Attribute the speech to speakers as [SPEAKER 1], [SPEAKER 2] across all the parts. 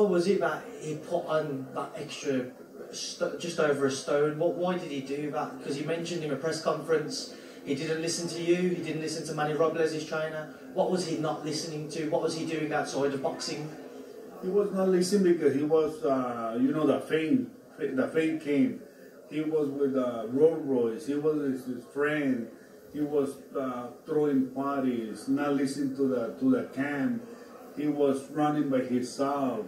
[SPEAKER 1] What was it that he put on that extra, just over a stone? Why did he do that? Because he mentioned in a press conference, he didn't listen to you, he didn't listen to Manny Robles, his trainer. What was he not listening to? What was he doing outside of boxing?
[SPEAKER 2] He was not listening because he was, you know, the fame came. He was with Rolls Royce, he was his friend, he was throwing parties, not listening to the camp. He was running by himself.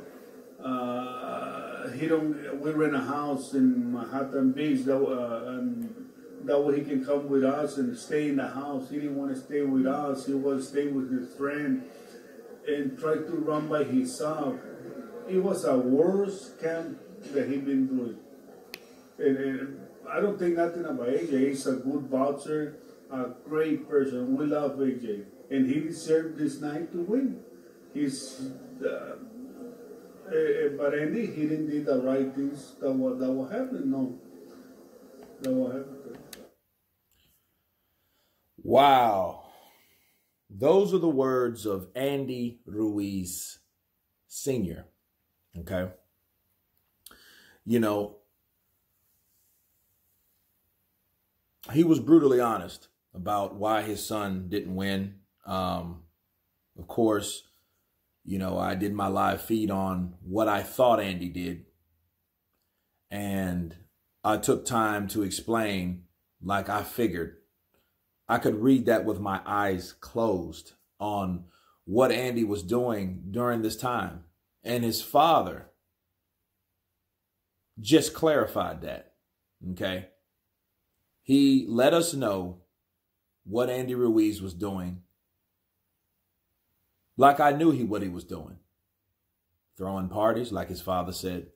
[SPEAKER 2] We rent a house in Manhattan Beach, and that way he can come with us and stay in the house. He didn't want to stay with us. He was staying with his friend and try to run by himself. It was a worst camp that he'd been doing. And I don't think nothing about AJ. He's a good boxer, a great person. We love AJ. And he deserved this night to win. But Andy, he didn't do the right things that were happening. No. That were happening.
[SPEAKER 3] Wow. Those are the words of Andy Ruiz Sr. Okay. You know, he was brutally honest about why his son didn't win. Of course, you know, I did my live feed on what I thought Andy did. And I took time to explain, like I figured. I could read that with my eyes closed on what Andy was doing during this time. And his father just clarified that, okay? He let us know what Andy Ruiz was doing. Like I knew what he was doing. Throwing parties, like his father said.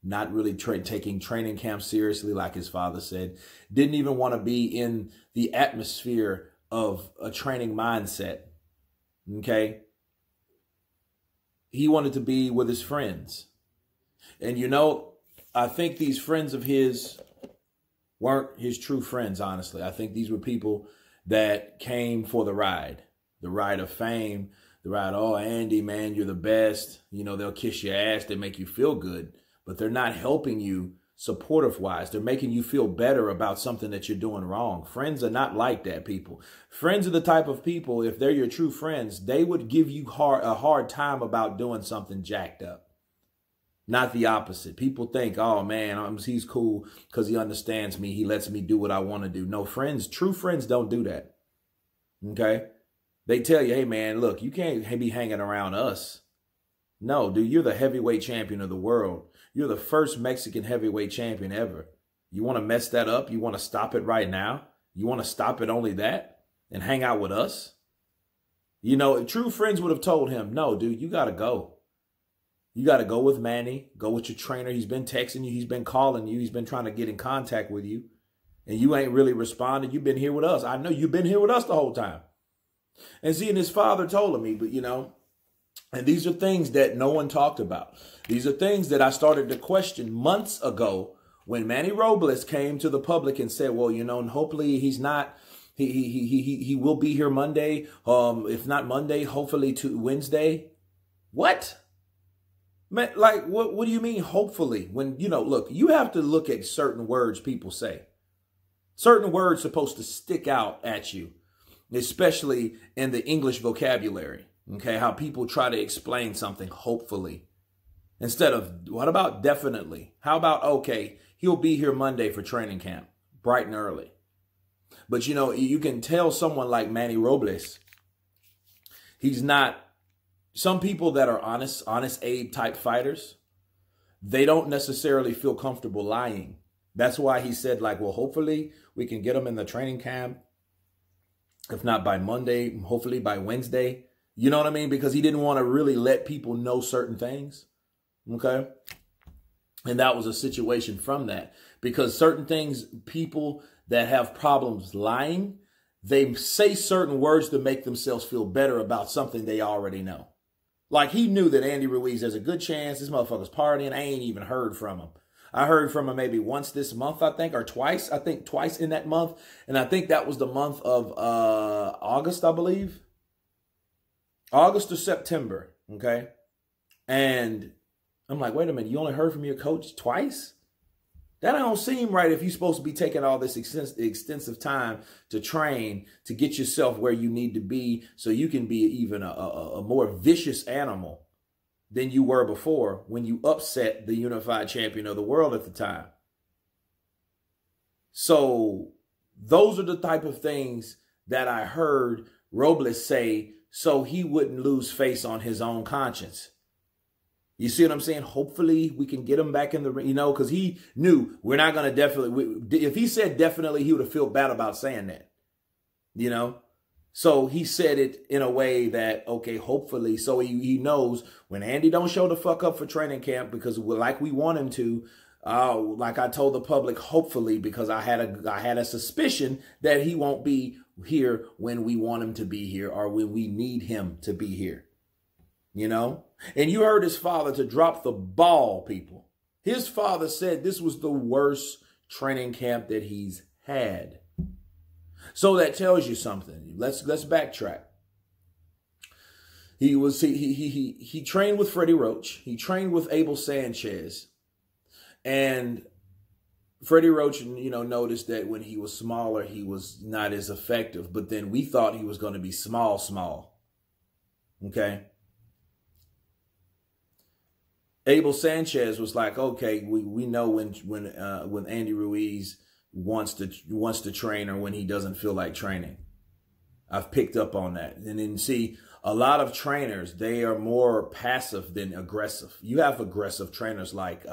[SPEAKER 3] Not really taking training camp seriously, like his father said. Didn't even want to be in the atmosphere of a training mindset. Okay? He wanted to be with his friends. And you know, I think these friends of his weren't his true friends, honestly. I think these were people that came for the ride of fame, the ride, oh, Andy, man, you're the best. You know, they'll kiss your ass, they make you feel good. But they're not helping you supportive-wise. They're making you feel better about something that you're doing wrong. Friends are not like that, people. Friends are the type of people, if they're your true friends, they would give you a hard time about doing something jacked up. Not the opposite. People think, oh, man, he's cool because he understands me. He lets me do what I want to do. No, friends, true friends don't do that. Okay? They tell you, hey, man, look, you can't be hanging around us. No, dude, you're the heavyweight champion of the world. You're the first Mexican heavyweight champion ever. You want to mess that up? You want to stop it right now? You want to stop it only that and hang out with us? You know, true friends would have told him, no, dude, you got to go. You got to go with Manny. Go with your trainer. He's been texting you. He's been calling you. He's been trying to get in contact with you. And you ain't really responded. You've been here with us. I know you've been here with us the whole time. And see, and his father told me, but you know, and these are things that no one talked about. These are things that I started to question months ago when Manny Robles came to the public and said, well, you know, and hopefully he's not, he will be here Monday. If not Monday, hopefully to Wednesday. What? Man, like, what do you mean hopefully? When, you know, look, you have to look at certain words people say. Certain words supposed to stick out at you, especially in the English vocabulary. Okay, how people try to explain something, hopefully. Instead of, what about definitely? How about, okay, he'll be here Monday for training camp, bright and early. But, you know, you can tell someone like Manny Robles, he's not, some people that are honest Abe type fighters, they don't necessarily feel comfortable lying. That's why he said, like, well, hopefully we can get him in the training camp. If not by Monday, hopefully by Wednesday. You know what I mean? Because he didn't want to really let people know certain things. Okay. And that was a situation from that. Because certain things, people that have problems lying, they say certain words to make themselves feel better about something they already know. Like he knew that Andy Ruiz, there's a good chance this motherfucker's partying. I ain't even heard from him. I heard from him maybe once this month, I think, or twice. I think twice in that month. And I think that was the month of August, I believe. August or September, okay? And I'm like, wait a minute, you only heard from your coach twice? That don't seem right if you're supposed to be taking all this extensive time to train, to get yourself where you need to be so you can be even a more vicious animal than you were before when you upset the unified champion of the world at the time. So those are the type of things that I heard Robles say so he wouldn't lose face on his own conscience. You see what I'm saying? Hopefully we can get him back in the ring, because he knew we're not going to definitely. If he said definitely, he would have felt bad about saying that, So he said it in a way that, okay, hopefully. So he knows when Andy don't show the fuck up for training camp because like we want him to, like I told the public, hopefully, because I had a suspicion that he won't be here when we want him to be here or when we need him to be here. And you heard his father to drop the ball, people. His father said this was the worst training camp that he's had. So that tells you something. Let's backtrack. He trained with Freddie Roach. He trained with Abel Sanchez. And Freddie Roach, noticed that when he was smaller, he was not as effective. But then we thought he was going to be small. Okay. Abel Sanchez was like, okay, we know when Andy Ruiz wants to train or when he doesn't feel like training. I've picked up on that. And then see, a lot of trainers, they are more passive than aggressive. You have aggressive trainers like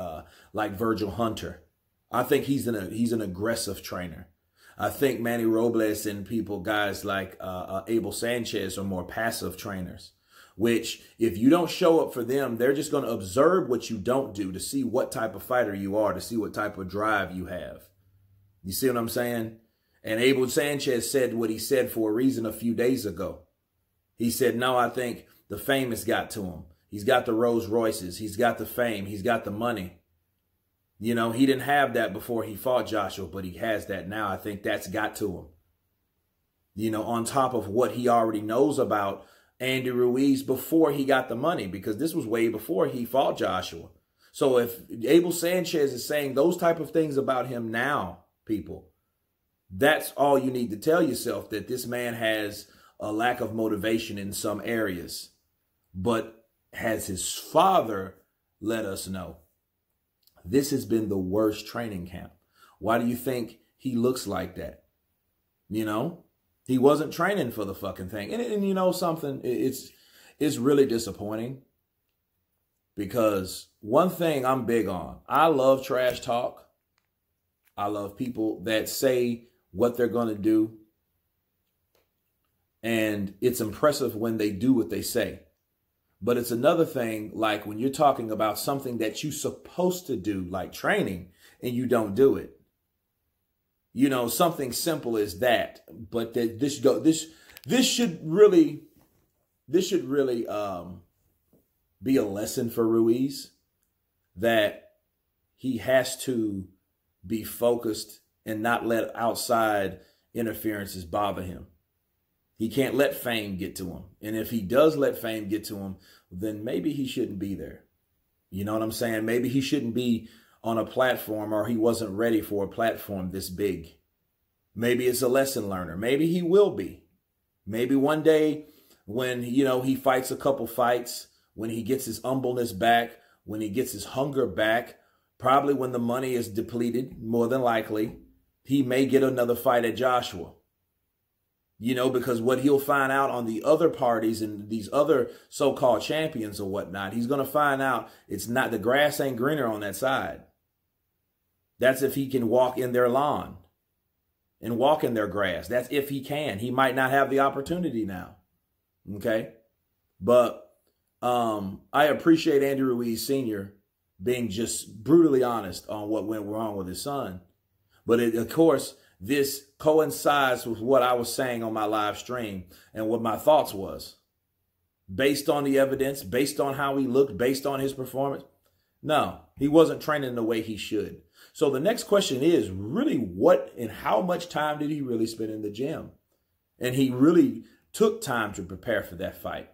[SPEAKER 3] Virgil Hunter. I think he's an aggressive trainer. I think Manny Robles and guys like Abel Sanchez are more passive trainers. Which, if you don't show up for them, they're just going to observe what you don't do to see what type of fighter you are, to see what type of drive you have. You see what I'm saying? And Abel Sanchez said what he said for a reason a few days ago. He said, no, I think the fame has got to him. He's got the Rolls Royces. He's got the fame. He's got the money. He didn't have that before he fought Joshua, but he has that now. I think that's got to him. On top of what he already knows about Andy Ruiz before he got the money, because this was way before he fought Joshua. So if Abel Sanchez is saying those type of things about him now, people, that's all you need to tell yourself, that this man has a lack of motivation in some areas. But has his father let us know, this has been the worst training camp. Why do you think he looks like that? He wasn't training for the fucking thing. And something, it's really disappointing, because one thing I'm big on, I love trash talk. I love people that say what they're going to do. And it's impressive when they do what they say. But it's another thing, like when you're talking about something that you're supposed to do, like training, and you don't do it. Something simple as that, but that this should really be a lesson for Ruiz, that he has to be focused and not let outside interferences bother him. He can't let fame get to him. And if he does let fame get to him, then maybe he shouldn't be there. You know what I'm saying? Maybe he shouldn't be on a platform, or he wasn't ready for a platform this big. Maybe it's a lesson learner. Maybe he will be. Maybe one day when, he fights a couple fights, when he gets his humbleness back, when he gets his hunger back, probably when the money is depleted, more than likely, he may get another fight at Joshua. Because what he'll find out on the other parties and these other so-called champions or whatnot, he's going to find out it's not, the grass ain't greener on that side. That's if he can walk in their lawn and walk in their grass. That's if he can. He might not have the opportunity now. Okay. But I appreciate Andy Ruiz Sr. being just brutally honest on what went wrong with his son. But of course, this coincides with what I was saying on my live stream and what my thoughts was. Based on the evidence, based on how he looked, based on his performance. No, he wasn't training the way he should. So the next question is really what and how much time did he really spend in the gym? And he really took time to prepare for that fight.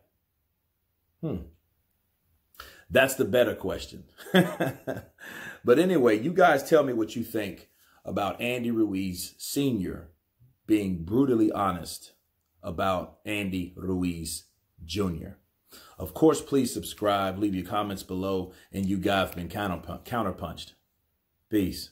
[SPEAKER 3] That's the better question. But anyway, you guys tell me what you think about Andy Ruiz Sr. being brutally honest about Andy Ruiz Jr. Of course, please subscribe, leave your comments below, and you guys have been counterpunched. Peace.